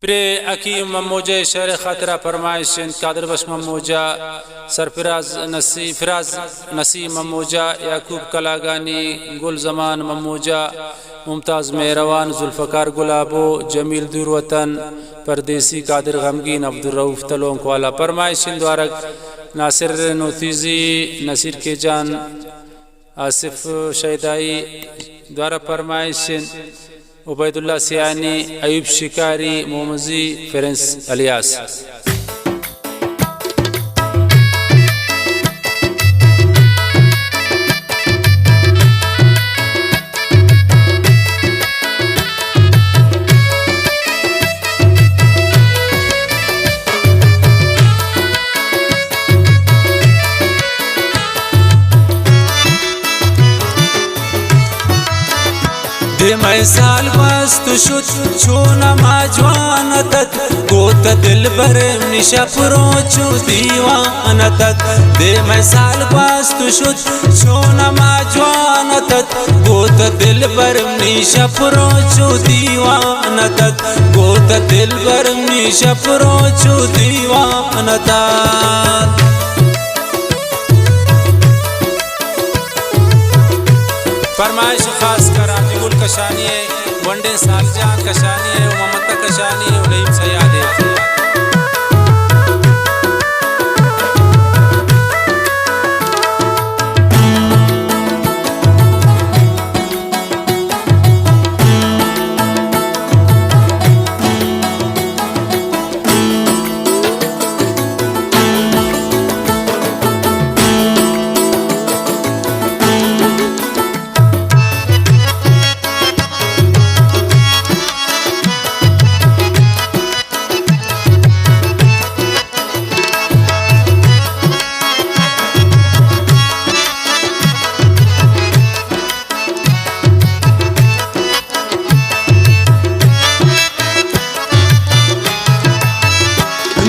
Pray Akeem ममोजा शहर खतरा फरमाइश कादर बश ममोजा सरफराज नसी ममोजा याकूब कलागानी गुल जमान ममोजा मुमताज़ मेहरवान जुल्फ़कार गुलाबो जमील दुरवतन परदेसी कादिर गमगीन अब्दुर्रऊफ़ तलों वाला फरमाइश द्वारा नासिर नोतीज़ी नसीर के जान आसिफ शैदाई द्वारा फरमाइश उबैदुल्ला सियानी अयूब शिकारी मोमजी फेरेंस अलियास मैं साल मस्त शुद छोना माजवान तक गोत दिल भर निशपरो चू दीवान तक दे मैं साल मस्त शुद छोना माजवान तक गोत दिल भर निशपरो चू दीवान तक गोत दिल भर निशपरो चू दीवान तक फरमाइश खास कर आजिबुल कशानी है वनडे सालजान कशानी है ममता कशानी है उलईम सयाद है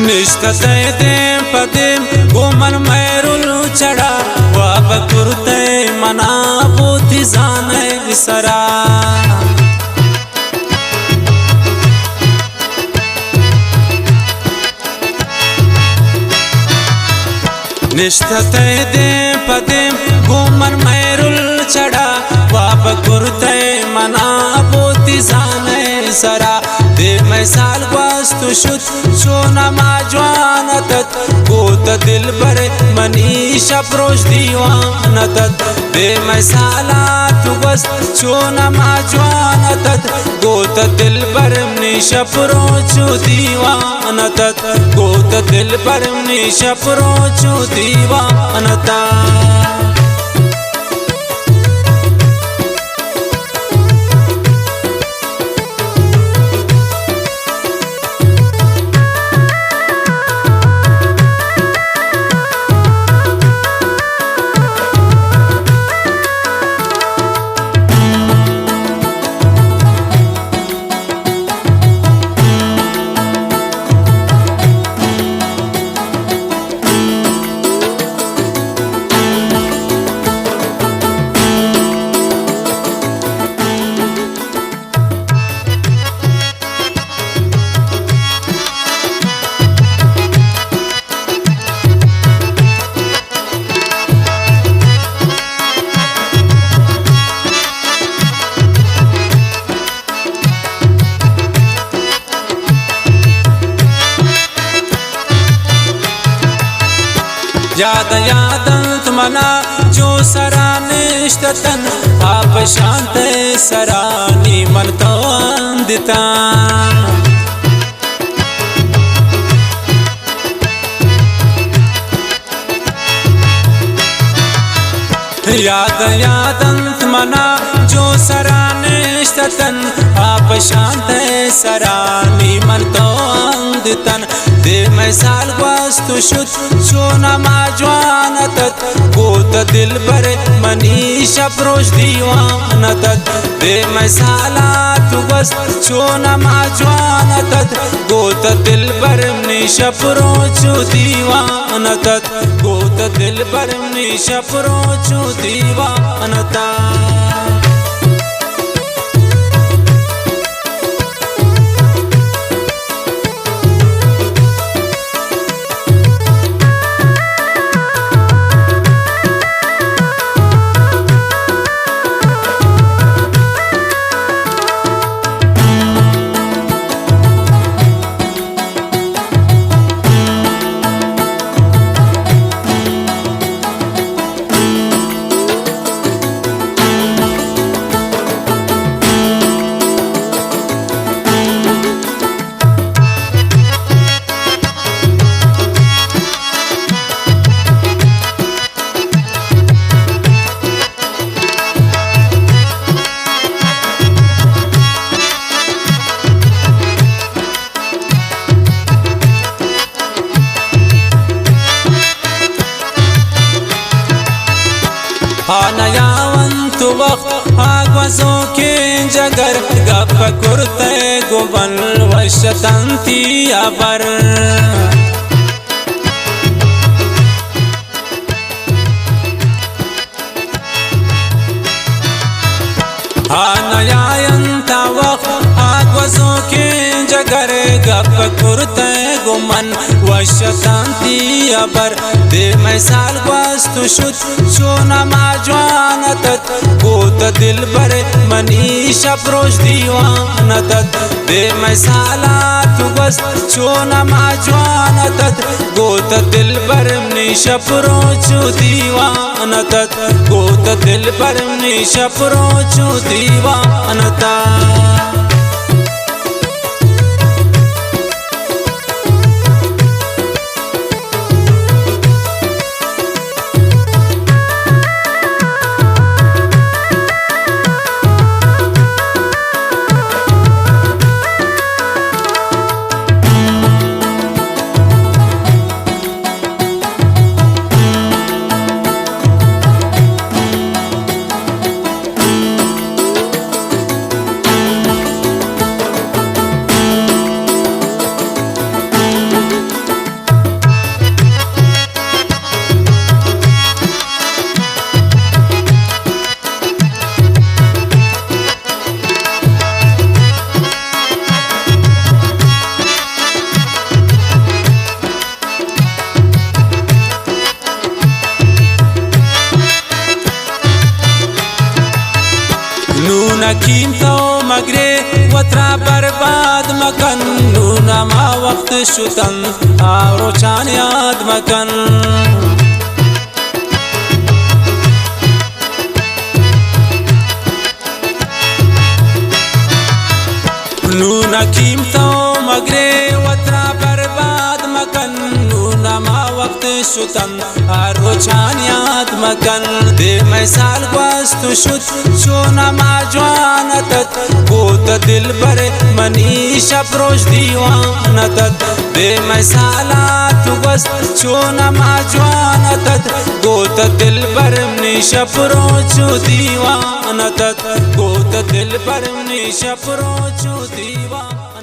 निष्ठते दे पदेम गोमन मैरुल चढ़ा वाब कुरते मना बोति जाने सरा निष्ठते दे पदेम गोमन मैरुल चढ़ा वाब कुरते मना बोति जाने सरा दे मैं साल वास्तु शुद्ध सोना माजवान तत गोत दिल भर मनीषा प्रोश दीवान तत दे मैं साला तु बस सोना माजवान तत गोत दिल भर मनीषा प्रोचु दीवान तत गोत दिल भर मनीषा प्रोचु दीवान तत याद यादंत मना जो सरानिष्टतन आप शांत सरानी मन तो अंदिता याद यादंत मना जो सरानिष्टतन आप शांत सरानी मन तो अंदितन दे मैं साल वास्तु शुद्ध सोना माजवान तत गोत दिल भर मनीषा प्रोश दीवान तत दे मैं साला तु बस सोना माजवान तत गोत दिल भर मनीषा प्रोचु दीवान तत गोत दिल भर मनीषा प्रोचु दीवान तत गजों के जगर गप कुर्ते गुबन वशतंती अबर नयायंता वक्त आगवजों के जगर गप कुर्ते गुमन वशतंती अबर दे मैं साल वस्तु शुद्ध सोना माजवानत गोत दिल पर मनीष प्रोश दीवानत दे मैं साला तु बस सोना माजवानत गोत दिल पर मनीष प्रोच दीवानत गोत दिल पर मनीष प्रोच दीवानता नकीम तो मगरे वत्रा बर्बाद मकन नूना मा वक्त शुतन आरो चान याद मकन नकीम तो मगरे वत्रा बर्बाद मकन नूना मा वक्त शुतन आरो चान याद मकन दे मैं साल वस्तु शुद्ध सोना माजवानत गोत दिल पर मनीष प्रोश दीवानत दे मैं साला तु बस सोना माजवानत गोत दिल पर मनीष प्रोच दीवानत गोत दिल पर मनीष प्रोच दीवानत।